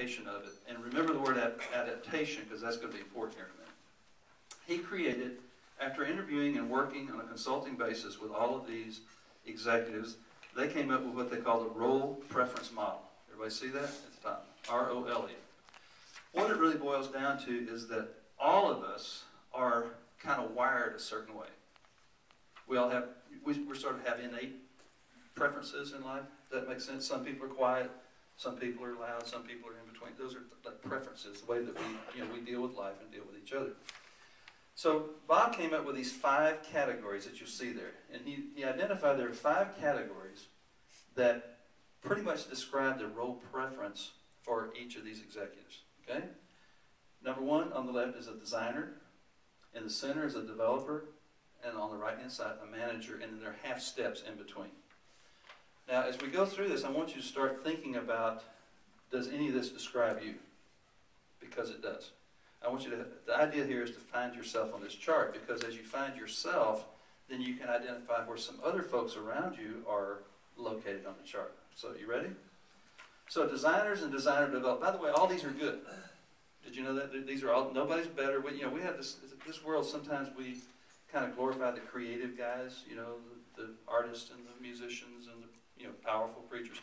adaptation of it. And remember the word adaptation, because that's going to be important here in a minute. He created, after interviewing and working on a consulting basis with all of these executives, they came up with what they call the role preference model. Everybody see that at the top? R-O-L-E. What it really boils down to is that all of us are kind of wired a certain way. We all have, we sort of have innate preferences in life. Does that make sense? Some people are quiet, some people are loud, some people are in between. Those are like preferences, the way that we deal with life and deal with each other. So Bob came up with these 5 categories that you see there. And he identified there are 5 categories that pretty much describe the role preference for each of these executives. Okay? Number 1 on the left is a designer. In the center is a developer. And on the right-hand side, a manager. And then there are half steps in between. Now, as we go through this, I want you to start thinking about, does any of this describe you? Because it does. I want you to, the idea here is to find yourself on this chart, because as you find yourself, then you can identify where some other folks around you are located on the chart. So, you ready? So, designers and designer developers. By the way, all these are good. Did you know that? These are all, nobody's better. We have this world, sometimes we kind of glorify the creative guys, the artists and the musicians and the powerful preachers.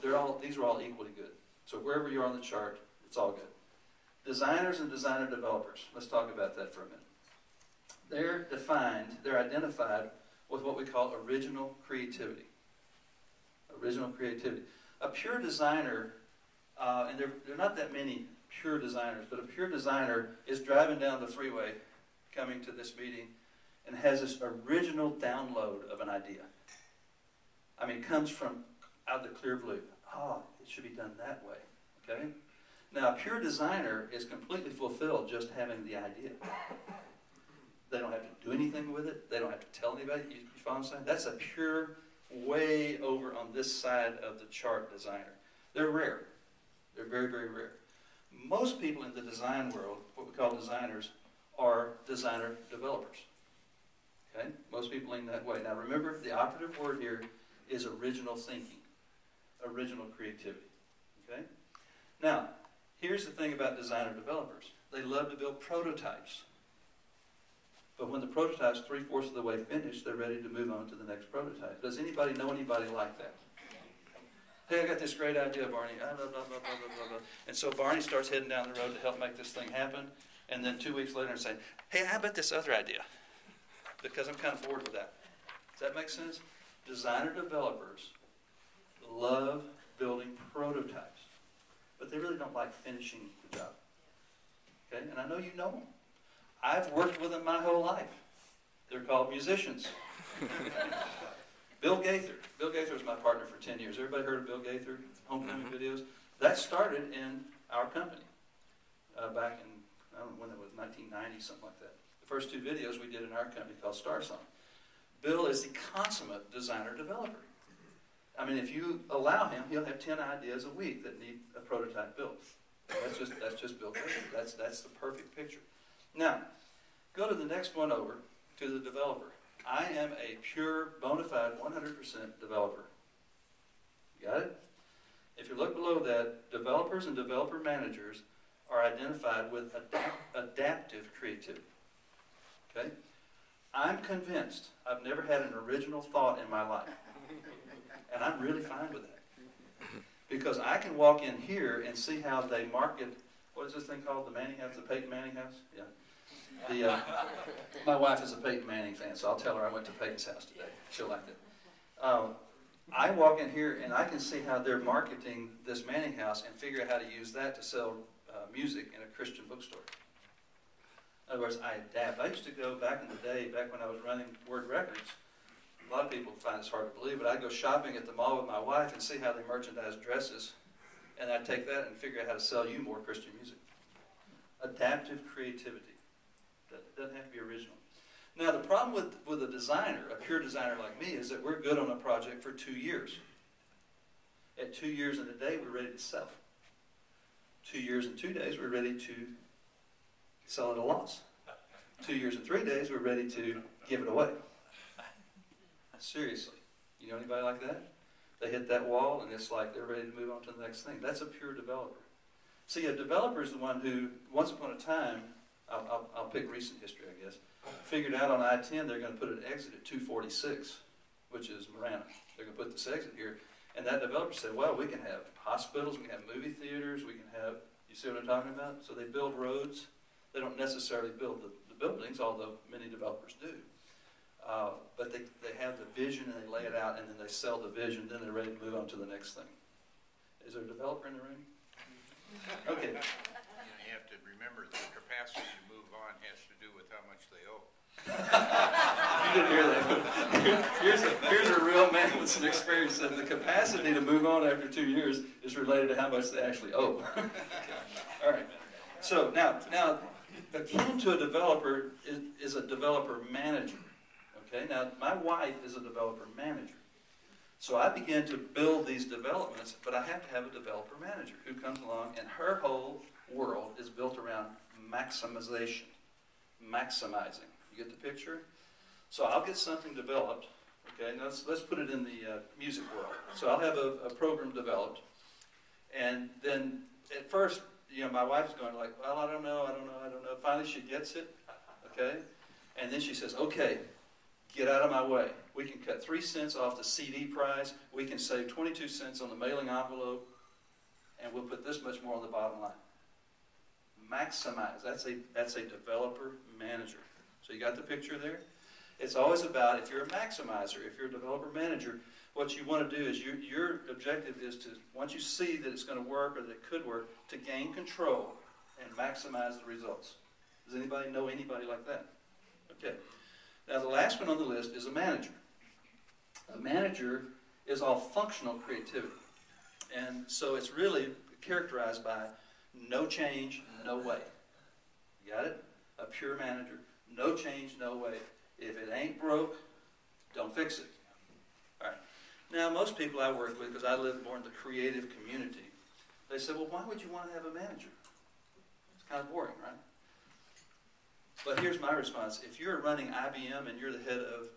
These are all equally good. So wherever you are on the chart, it's all good. Designers and designer developers. Let's talk about that for a minute. They're identified with what we call original creativity. Original creativity. A pure designer, and there are not that many pure designers, but a pure designer is driving down the freeway coming to this meeting and has this original download of an idea. I mean, it comes from out of the clear blue. It should be done that way. Okay? Now, a pure designer is completely fulfilled just having the idea. They don't have to do anything with it. They don't have to tell anybody. You follow what I'm saying? That's a pure, way over on this side of the chart designer. They're rare. They're very, very rare. Most people in the design world, what we call designers, are designer developers. Okay? Most people lean that way. Now, remember, the operative word here is original thinking, original creativity. Okay? Now, here's the thing about designer developers. They love to build prototypes. But when the prototype's 3/4 of the way finished, they're ready to move on to the next prototype. Does anybody know anybody like that? Hey, I got this great idea, Barney. Blah, blah, blah, blah, blah, blah. And so Barney starts heading down the road to help make this thing happen. And then 2 weeks later, saying, hey, how about this other idea? Because I'm kind of bored with that. Does that make sense? Designer developers love building prototypes, but they really don't like finishing the job. Okay? And I know you know them. I've worked with them my whole life. They're called musicians. Bill Gaither. Bill Gaither was my partner for 10 years. Everybody heard of Bill Gaither? Homecoming videos? That started in our company back in, I don't know when it was, 1990, something like that. The first 2 videos we did in our company called Star Song. Bill is the consummate designer developer. I mean, if you allow him, he'll have 10 ideas a week that need a prototype built. That's just Bill Gaither. That's the perfect picture. Now, go to the next one over, to the developer. I am a pure, bona fide, 100% developer. You got it? If you look below that, developers and developer managers are identified with adaptive creativity. Okay? I'm convinced I've never had an original thought in my life. And I'm really fine with that. Because I can walk in here and see how they market, what is this thing called? The Manning House? The Peyton Manning House? Yeah. My wife is a Peyton Manning fan, so I'll tell her I went to Peyton's house today. She'll like it. I walk in here and I can see how they're marketing this Manning House and figure out how to use that to sell music in a Christian bookstore. In other words, I adapt. I used to go back in the day, back when I was running Word Records. A lot of people find this hard to believe, but I'd go shopping at the mall with my wife and see how they merchandise dresses, and I'd take that and figure out how to sell you more Christian music. Adaptive creativity. That doesn't have to be original. Now, the problem with a designer, a pure designer like me, is that we're good on a project for 2 years. At 2 years and a day, we're ready to sell. 2 years and 2 days, we're ready to sell at a loss. 2 years and 3 days, we're ready to give it away. Seriously. You know anybody like that? They hit that wall, and it's like they're ready to move on to the next thing. That's a pure developer. See, a developer is the one who, once upon a time, I'll pick recent history, I guess, figured out on I-10 they're going to put an exit at 246, which is Marana. They're going to put this exit here. And that developer said, well, we can have hospitals, we can have movie theaters, we can have, you see what I'm talking about? So they build roads. They don't necessarily build the buildings, although many developers do. But they have the vision and they lay it out and then they sell the vision, then they're ready to move on to the next thing. Is there a developer in the room? Okay. You have to remember the capacity to move on has to do with how much they owe. You didn't hear that. Here's a real man with some experience that the capacity to move on after 2 years is related to how much they actually owe. All right. So now, akin to a developer is a developer manager. Okay. Now, my wife is a developer manager. So I began to build these developments, but I have to have a developer manager who comes along, and her whole world is built around maximization, maximizing. You get the picture? So I'll get something developed. Okay, now let's put it in the music world. So I'll have a program developed, and then at first, my wife is going like, well, I don't know. Finally, she gets it. Okay, and then she says, okay, get out of my way. We can cut 3 cents off the CD price. We can save 22 cents on the mailing envelope, and we'll put this much more on the bottom line. Maximize. That's a developer manager. So you got the picture there? It's always about, if you're a maximizer, if you're a developer manager, what you want to do is your objective is to, once you see that it's going to work or that it could work, to gain control and maximize the results. Does anybody know anybody like that? Okay. Now the last one on the list is a manager. A manager is all functional creativity. And so it's really characterized by no change, no way. You got it? A pure manager. No change, no way. If it ain't broke, don't fix it. All right. Now most people I work with, because I live more in the creative community, they say, well, why would you want to have a manager? It's kind of boring, right? But here's my response. If you're running IBM and you're the head of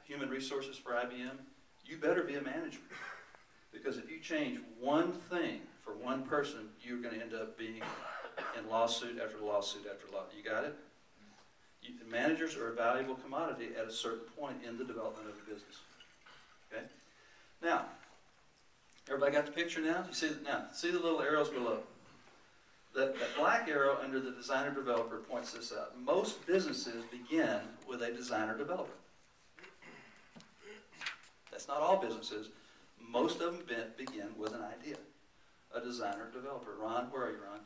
human resources for IBM, you better be a manager. Because if you change one thing for one person, you're going to end up being in lawsuit after lawsuit after lawsuit. You got it? Managers are a valuable commodity at a certain point in the development of the business. Okay? Now, everybody got the picture now? You see it now? See the little arrows below? That black arrow under the designer-developer points this out. Most businesses begin with a designer-developer. That's not all businesses. Most of them begin with an idea. A designer-developer. Ron, where are you, Ron?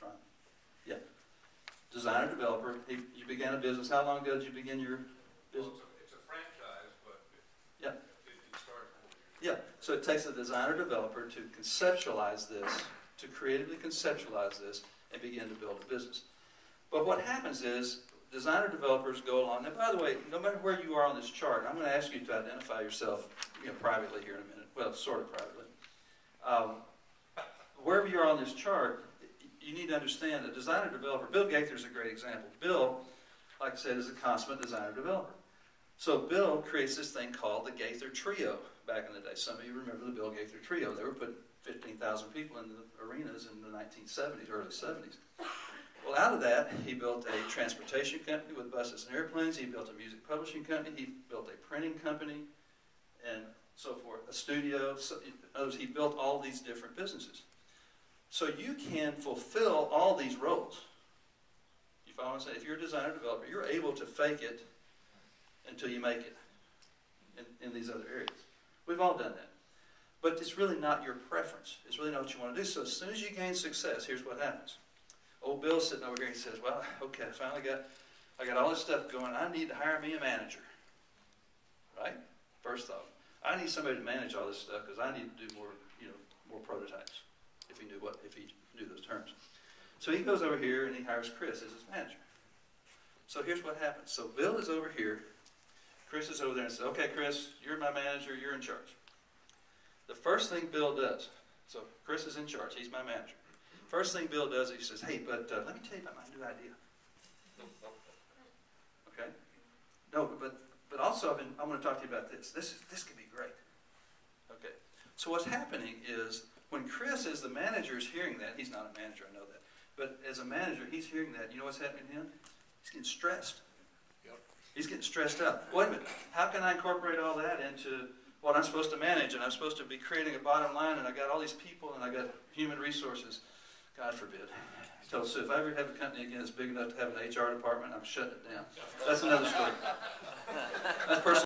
Ron? Yeah. Designer-developer. You began a business. How long ago did you begin your business? Well, it's a franchise, but yeah. It started 4 years. Yeah. So it takes a designer-developer to conceptualize this, to creatively conceptualize this and begin to build a business. But what happens is designer developers go along. Now, by the way, no matter where you are on this chart, I'm going to ask you to identify yourself privately here in a minute. Well, sort of privately. Wherever you are on this chart, you need to understand that designer developer, Bill Gaither is a great example. Bill, like I said, is a consummate designer developer. So Bill creates this thing called the Gaither Trio back in the day. Some of you remember the Bill Gaither Trio. They were putting 15,000 people in the arenas in the 1970s, early 70s. Well, out of that, he built a transportation company with buses and airplanes. He built a music publishing company. He built a printing company, and so forth, a studio. So, in other words, he built all these different businesses. So you can fulfill all these roles. You follow what I'm saying? If you're a designer developer, you're able to fake it until you make it in these other areas. We've all done that. But it's really not your preference. It's really not what you want to do. So as soon as you gain success, here's what happens. Old Bill's sitting over here and he says, well, okay, I got all this stuff going. I need to hire me a manager. Right? First thought. I need somebody to manage all this stuff because I need to do more prototypes. If he knew those terms. So he goes over here and he hires Chris as his manager. So here's what happens. So Bill is over here. Chris is over there and says, okay, Chris, you're my manager. You're in charge. The first thing Bill does, so Chris is in charge. He's my manager. First thing Bill does is he says, hey, but let me tell you about my new idea. Okay? No, but also I want to talk to you about this. This could be great. Okay. So what's happening is When Chris, as the manager, is hearing that, he's not a manager, I know that, but as a manager, he's hearing that. You know what's happening to him? He's getting stressed. Yep. He's getting stressed out. Wait a minute, how can I incorporate all that into what I'm supposed to manage, and I'm supposed to be creating a bottom line, and I got all these people, and I got human resources. God forbid. So if I ever have a company again that's big enough to have an HR department, I'm shutting it down. That's another story. That's personal.